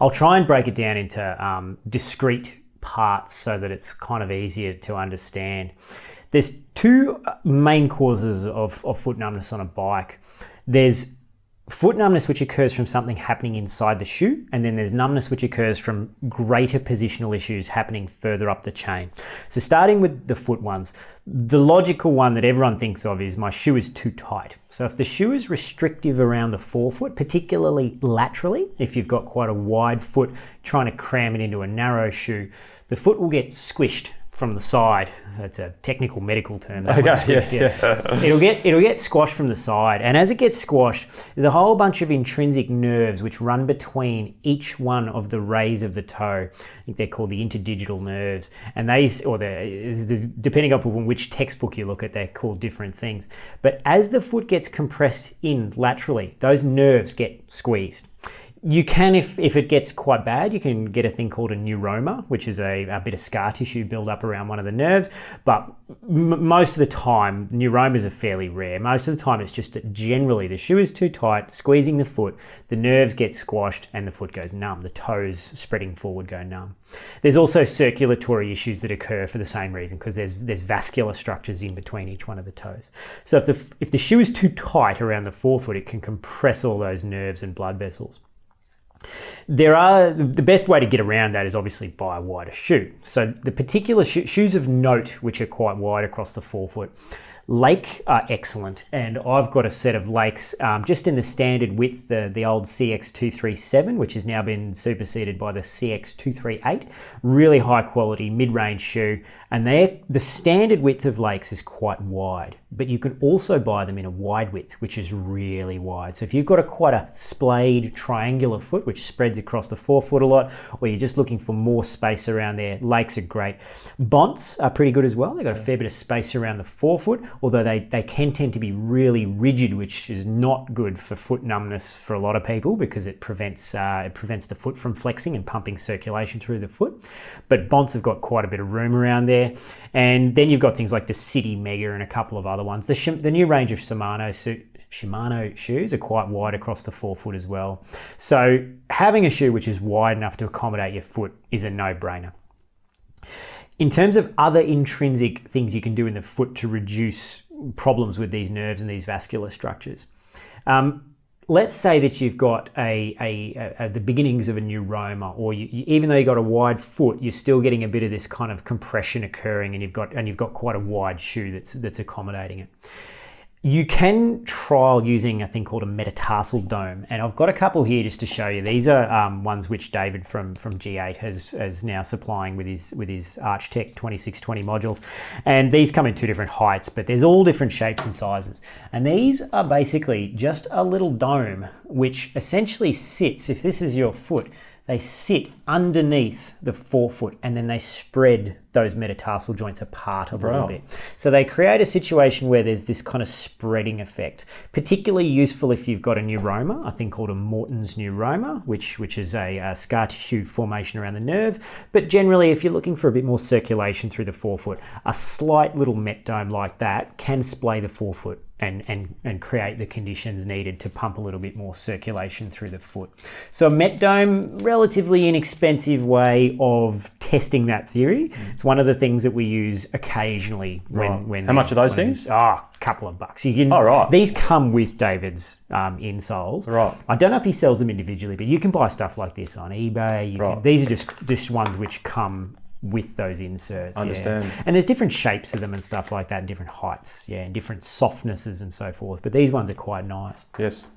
I'll try and break it down into discrete parts so that it's kind of easier to understand. There's two main causes of foot numbness on a bike. There's foot numbness which occurs from something happening inside the shoe, and then there's numbness which occurs from greater positional issues happening further up the chain. So starting with the foot ones, the logical one that everyone thinks of is my shoe is too tight. So if the shoe is restrictive around the forefoot, particularly laterally, if you've got quite a wide foot trying to cram it into a narrow shoe, the foot will get squished from the side. That's a technical medical term. It'll get squashed from the side, and as it gets squashed, there's a whole bunch of intrinsic nerves which run between each one of the rays of the toe. I think they're called the interdigital nerves, and depending upon which textbook you look at, they're called different things. But as the foot gets compressed in laterally, those nerves get squeezed. You can, if it gets quite bad, you can get a thing called a neuroma, which is a bit of scar tissue build up around one of the nerves. But most of the time, neuromas are fairly rare. Most of the time, it's just that generally the shoe is too tight, squeezing the foot, the nerves get squashed, and the foot goes numb. The toes spreading forward go numb. There's also circulatory issues that occur for the same reason, because there's vascular structures in between each one of the toes. So if the shoe is too tight around the forefoot, it can compress all those nerves and blood vessels. The best way to get around that is obviously buy a wider shoe. So the particular shoes of note, which are quite wide across the forefoot, Lake are excellent, and I've got a set of Lakes just in the standard width, the old CX237, which has now been superseded by the CX238. Really high quality mid-range shoe, and the standard width of Lakes is quite wide, but you can also buy them in a wide width, which is really wide. So if you've got quite a splayed triangular foot which spreads across the forefoot a lot, or you're just looking for more space around there, Lakes are great. Bonts are pretty good as well. They've got a fair bit of space around the forefoot, although they can tend to be really rigid, which is not good for foot numbness for a lot of people, because it prevents the foot from flexing and pumping circulation through the foot. But Bonts have got quite a bit of room around there. And then you've got things like the City Mega and a couple of other ones. The new range of Shimano shoes are quite wide across the forefoot as well. So having a shoe which is wide enough to accommodate your foot is a no-brainer. In terms of other intrinsic things you can do in the foot to reduce problems with these nerves and these vascular structures, let's say that you've got the beginnings of a neuroma, or even though you've got a wide foot, you're still getting a bit of this kind of compression occurring, and you've got quite a wide shoe that's accommodating it. You can trial using a thing called a metatarsal dome, and I've got a couple here just to show you. These are ones which David from G8 has now supplying with his Archtech 2620 modules, and these come in two different heights, but there's all different shapes and sizes. And these are basically just a little dome which essentially sits, if this is your foot, they sit underneath the forefoot, and then they spread those metatarsal joints apart a little bit. So they create a situation where there's this kind of spreading effect. Particularly useful if you've got a neuroma, a thing called a Morton's neuroma, which is a scar tissue formation around the nerve. But generally, if you're looking for a bit more circulation through the forefoot, a slight little met dome like that can splay the forefoot and create the conditions needed to pump a little bit more circulation through the foot. So a met dome, relatively inexpensive way of testing that theory. It's one of the things that we use occasionally when How much are those things? A couple of bucks. You can, these come with David's insoles. Right. I don't know if he sells them individually, but you can buy stuff like this on eBay. These are just ones which come with those inserts. Understand. Yeah. And there's different shapes of them and stuff like that, and different heights, and different softnesses and so forth. But these ones are quite nice. Yes.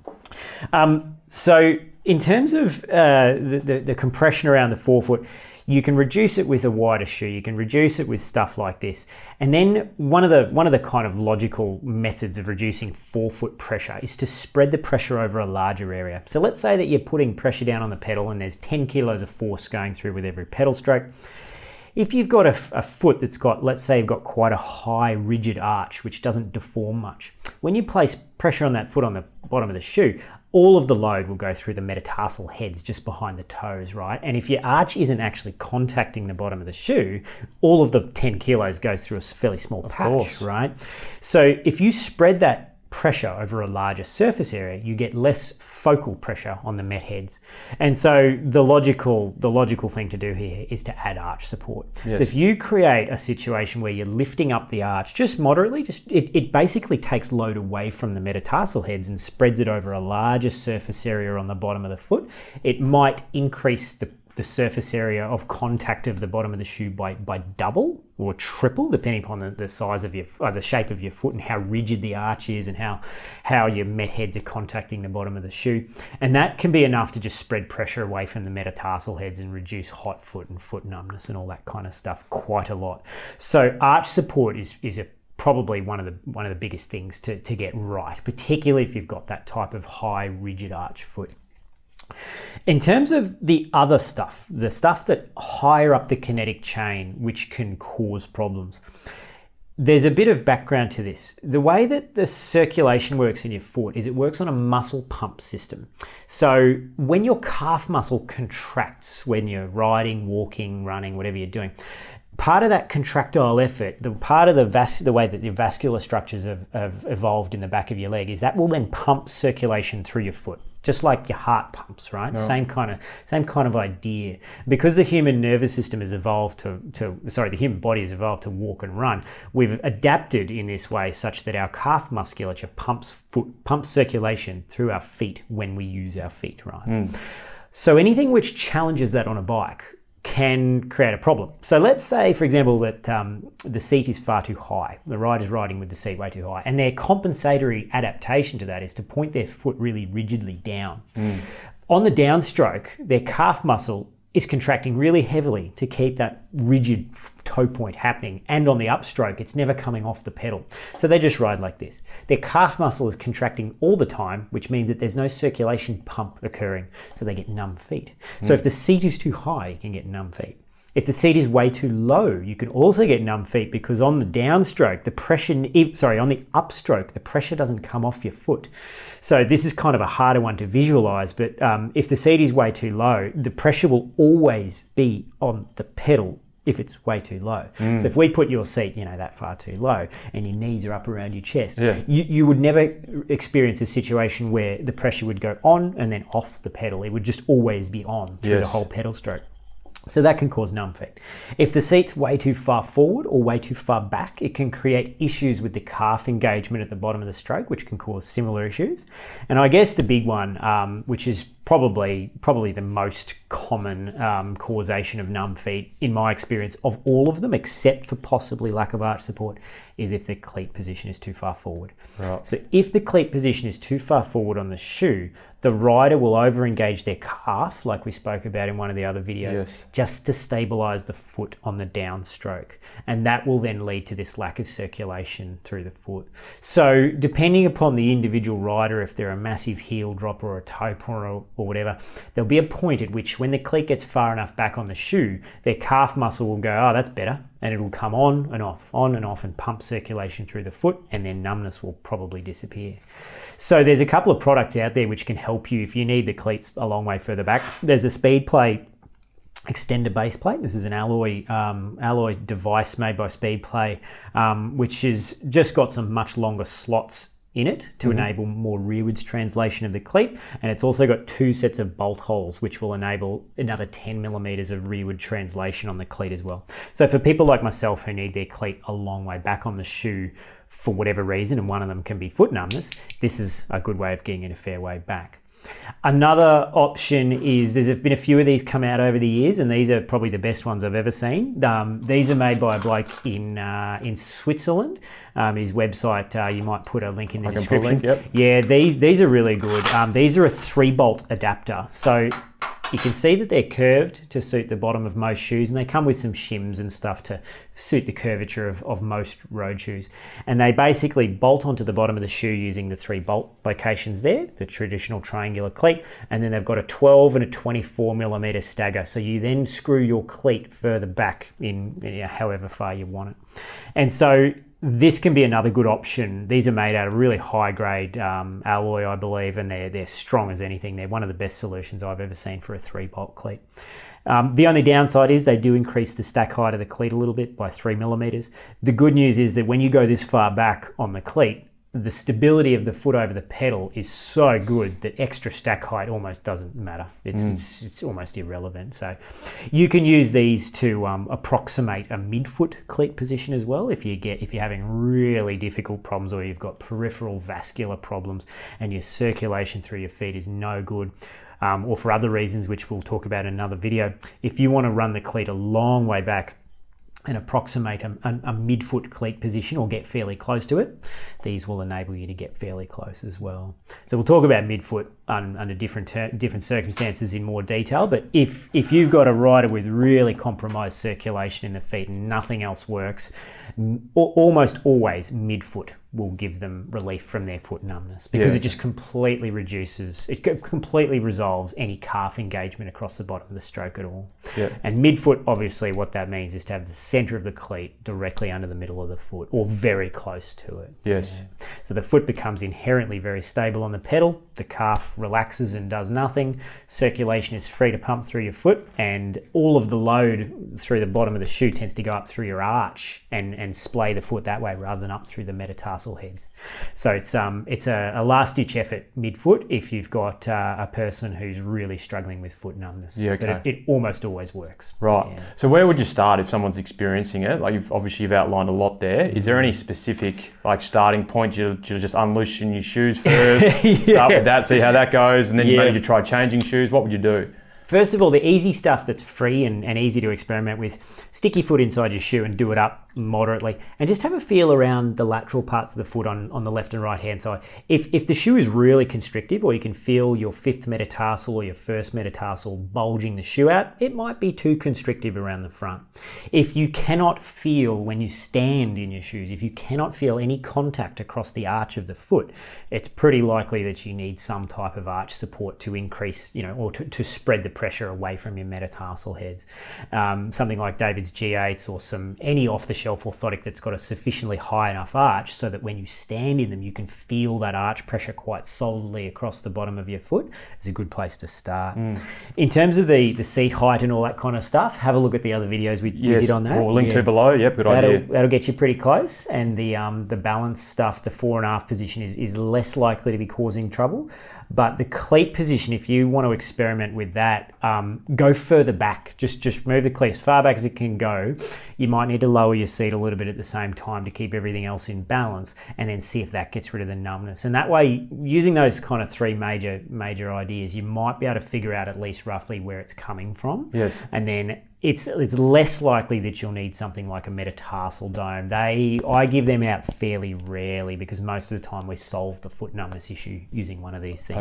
So in terms of the compression around the forefoot, you can reduce it with a wider shoe. You can reduce it with stuff like this. And then one of the kind of logical methods of reducing forefoot pressure is to spread the pressure over a larger area. So let's say that you're putting pressure down on the pedal and there's 10 kilos of force going through with every pedal stroke. If you've got a foot that's got, let's say you've got quite a high rigid arch which doesn't deform much, when you place pressure on that foot on the bottom of the shoe, all of the load will go through the metatarsal heads just behind the toes, right? And if your arch isn't actually contacting the bottom of the shoe, all of the 10 kilos goes through a fairly small patch, right? So if you spread that pressure over a larger surface area, you get less focal pressure on the met heads. And so the logical thing to do here is to add arch support. Yes. So if you create a situation where you're lifting up the arch just moderately, it basically takes load away from the metatarsal heads and spreads it over a larger surface area on the bottom of the foot, it might increase the surface area of contact of the bottom of the shoe by double or triple, depending upon the size of the shape of your foot and how rigid the arch is and how your met heads are contacting the bottom of the shoe. And that can be enough to just spread pressure away from the metatarsal heads and reduce hot foot and foot numbness and all that kind of stuff quite a lot. So arch support is probably one of the biggest things to get right, particularly if you've got that type of high rigid arch foot. In terms of the other stuff, the stuff that higher up the kinetic chain, which can cause problems, there's a bit of background to this. The way that the circulation works in your foot is it works on a muscle pump system. So when your calf muscle contracts when you're riding, walking, running, whatever you're doing, part of that contractile effort, the part of the way that your vascular structures have evolved in the back of your leg is that will then pump circulation through your foot, just like your heart pumps, right? No. Same kind of idea. Because the human nervous system has evolved the human body has evolved to walk and run, we've adapted in this way such that our calf musculature pumps circulation through our feet when we use our feet, right? So anything which challenges that on a bike can create a problem. So let's say, for example, that the seat is far too high. The rider's riding with the seat way too high. And their compensatory adaptation to that is to point their foot really rigidly down. On the downstroke, their calf muscle is contracting really heavily to keep that rigid toe point happening. And on the upstroke, it's never coming off the pedal. So they just ride like this. Their calf muscle is contracting all the time, which means that there's no circulation pump occurring. So they get numb feet. So if the seat is too high, you can get numb feet. If the seat is way too low, you can also get numb feet because on the downstroke, on the upstroke, the pressure doesn't come off your foot. So this is kind of a harder one to visualize, but if the seat is way too low, the pressure will always be on the pedal if it's way too low. So if we put your seat, that far too low and your knees are up around your chest, you would never experience a situation where the pressure would go on and then off the pedal. It would just always be on through the whole pedal stroke. So that can cause numb feet. If the seat's way too far forward or way too far back, it can create issues with the calf engagement at the bottom of the stroke, which can cause similar issues. And I guess the big one, which is probably the most common causation of numb feet in my experience of all of them, except for possibly lack of arch support, is if the cleat position is too far forward. Right. So if the cleat position is too far forward on the shoe, the rider will over-engage their calf, like we spoke about in one of the other videos, just to stabilize the foot on the downstroke. And that will then lead to this lack of circulation through the foot. So depending upon the individual rider, if they're a massive heel dropper or a toe punter or whatever, there'll be a point at which when the cleat gets far enough back on the shoe, their calf muscle will go, oh, that's better. And it will come on and off and pump circulation through the foot, and then numbness will probably disappear. So there's a couple of products out there which can help you if you need the cleats a long way further back. There's a Speedplay extender base plate. This is an alloy device made by Speedplay, which has just got some much longer slots in it to enable more rearwards translation of the cleat, and it's also got 2 sets of bolt holes which will enable another 10 millimeters of rearward translation on the cleat as well. So for people like myself who need their cleat a long way back on the shoe for whatever reason, and one of them can be foot numbness, this is a good way of getting it a fair way back. Another option is there's been a few of these come out over the years, and these are probably the best ones I've ever seen. These are made by a bloke in Switzerland. His website, you might put a link in the description. Yeah, these are really good. These are a 3-bolt adapter. So you can see that they're curved to suit the bottom of most shoes, and they come with some shims and stuff to suit the curvature of most road shoes. And they basically bolt onto the bottom of the shoe using the 3 bolt locations there, the traditional triangular cleat, and then they've got a 12 and a 24 millimeter stagger. So you then screw your cleat further back in however far you want it. And so this can be another good option. These are made out of really high grade alloy, I believe, and they're strong as anything. They're one of the best solutions I've ever seen for a 3-bolt cleat. The only downside is they do increase the stack height of the cleat a little bit by 3 millimeters. The good news is that when you go this far back on the cleat, the stability of the foot over the pedal is so good that extra stack height almost doesn't matter. It's almost irrelevant. So you can use these to approximate a midfoot cleat position as well if you're having really difficult problems, or you've got peripheral vascular problems and your circulation through your feet is no good. Or for other reasons, which we'll talk about in another video. If you want to run the cleat a long way back and approximate a midfoot cleat position or get fairly close to it, these will enable you to get fairly close as well. So we'll talk about midfoot under different circumstances in more detail, but if you've got a rider with really compromised circulation in the feet and nothing else works, almost always midfoot will give them relief from their foot numbness, because it just completely resolves any calf engagement across the bottom of the stroke at all. And midfoot, obviously what that means is to have the center of the cleat directly under the middle of the foot or very close to it. So the foot becomes inherently very stable on the pedal, the calf relaxes and does nothing, circulation is free to pump through your foot, and all of the load through the bottom of the shoe tends to go up through your arch and splay the foot that way rather than up through the metatarsal heads. So it's a last-ditch effort midfoot if you've got a person who's really struggling with foot numbness. But it almost always works. So where would you start if someone's experiencing it? Like you've outlined a lot there. Is there any specific starting point? You'll just unloosen your shoes first, start with that, see how that goes, and then maybe you try changing shoes. What would you do? First of all, the easy stuff that's free and easy to experiment with, stick your foot inside your shoe and do it up moderately, and just have a feel around the lateral parts of the foot on the left and right hand side. If the shoe is really constrictive, or you can feel your fifth metatarsal or your first metatarsal bulging the shoe out, it might be too constrictive around the front. If you cannot feel when you stand in your shoes, if you cannot feel any contact across the arch of the foot, it's pretty likely that you need some type of arch support to increase, or to spread the pressure away from your metatarsal heads. Something like David's G8s or any off-the-shelf orthotic that's got a sufficiently high enough arch so that when you stand in them, you can feel that arch pressure quite solidly across the bottom of your foot. It's a good place to start. In terms of the seat height and all that kind of stuff, have a look at the other videos we did on that. We'll link to below. Yep, good idea. That'll get you pretty close, and the balance stuff, the 4.5 position is less likely to be causing trouble. But the cleat position, if you want to experiment with that, go further back. Just move the cleat as far back as it can go. You might need to lower your seat a little bit at the same time to keep everything else in balance, and then see if that gets rid of the numbness. And that way, using those kind of three major ideas, you might be able to figure out at least roughly where it's coming from. And then it's less likely that you'll need something like a metatarsal dome. I give them out fairly rarely, because most of the time we solve the foot numbness issue using one of these things.